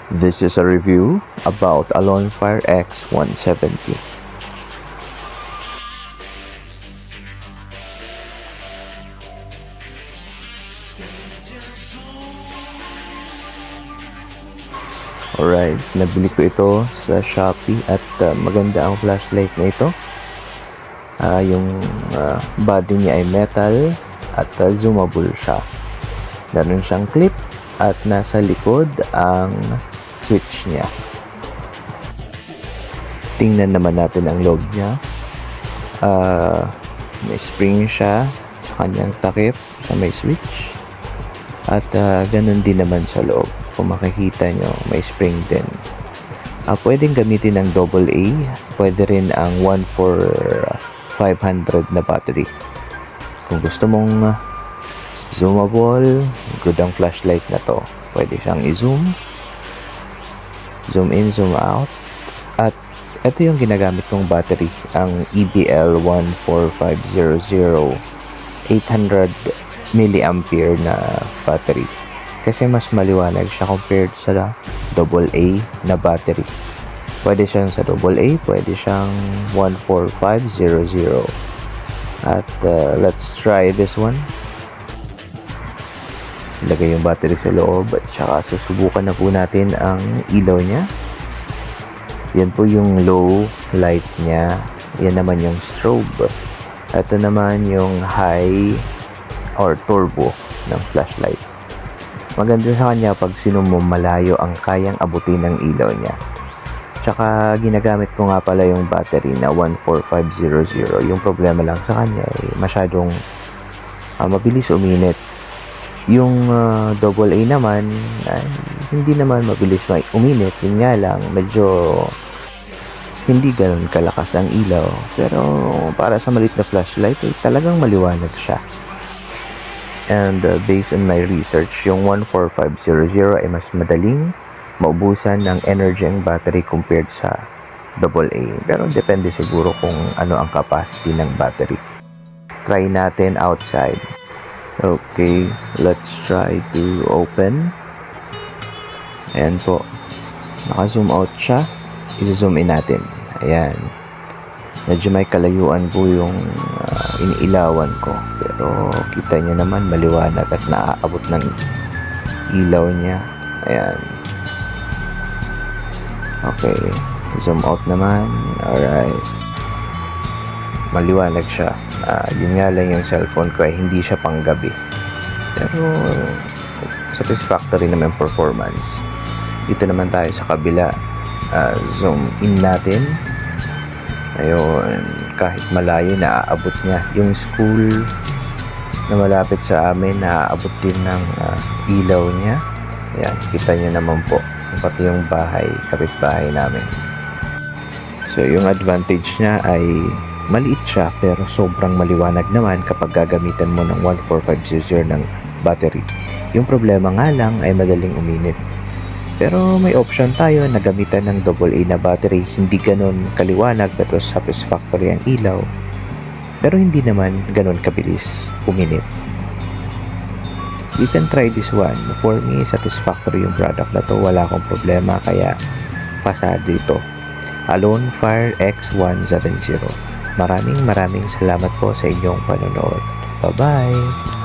This is a review about Alonfire X170. Alright, nabili ko ito sa Shopee at maganda ang flashlight na ito. Yung body niya ay metal at zoomable siya. Meron siyang clip at nasa likod ang switch niya. Tingnan naman natin ang loob niya. May spring siya sa kanyang takip sa may switch. At ganun din naman sa loob. Kung makikita nyo, may spring din. Pwedeng gamitin ng AA. Pwede rin ang 14500 na battery. Kung gusto mong zoomable, good ang flashlight na to. Pwede siyang i-zoom. Zoom in, zoom out. At ito yung ginagamit kong battery. Ang EBL 14500 800 milliampere na battery. Kasi mas maliwanag siya compared sa AA na battery. Pwede siyang sa AA, pwede siyang 14500. At let's try this one. Ilagay yung battery sa loob at saka susubukan na po natin ang ilaw niya. Yan po yung low light niya. Yan naman yung strobe. Ito naman yung high or turbo ng flashlight. Maganda sa kanya pag sino mo malayo ang kayang abutin ng ilaw niya. Tsaka ginagamit ko nga pala yung battery na 14500. Yung problema lang sa kanya ay masyadong mabilis uminit. Yung AA naman ay hindi naman mabilis uminit. Yun nga lang, medyo hindi ganun kalakas ang ilaw. Pero para sa maliit na flashlight ay talagang maliwanag siya. And based on my research, yung 14500 ay mas madaling maubusan ng energy ang battery compared sa AA. Pero depende siguro kung ano ang capacity ng battery. Try natin outside. Okay, let's try to open. Ayan po. Naka-zoom out siya. I-zoom in natin. Ayan. Medyo may kalayuan po yung iniilawan ko. Pero kita nyo naman maliwanag at naaabot ng ilaw niya. Ayan. Okay. Zoom out naman. Alright. Maliwanag siya. Yun nga lang yung cellphone ko ay hindi siya panggabi. Pero satisfactory naman performance. Dito naman tayo sa kabila. Zoom in natin. Ayun, kahit malayo, naaabot niya. Yung school na malapit sa amin, naaabot din ng ilaw niya. Ayan, kita niyo naman po. Pati yung bahay, kapitbahay namin. So, yung advantage niya ay maliit siya, pero sobrang maliwanag naman kapag gagamitan mo ng 14500 ng battery. Yung problema nga lang ay madaling uminit. Pero may option tayo na gamitan ng AA na battery. Hindi ganun kaliwanag pero satisfactory ang ilaw. Pero hindi naman ganun kabilis uminit. You can try this one. For me, satisfactory yung product na to. Wala akong problema kaya pasado ito. Alonfire X170. Maraming salamat po sa inyong panonood. Bye-bye!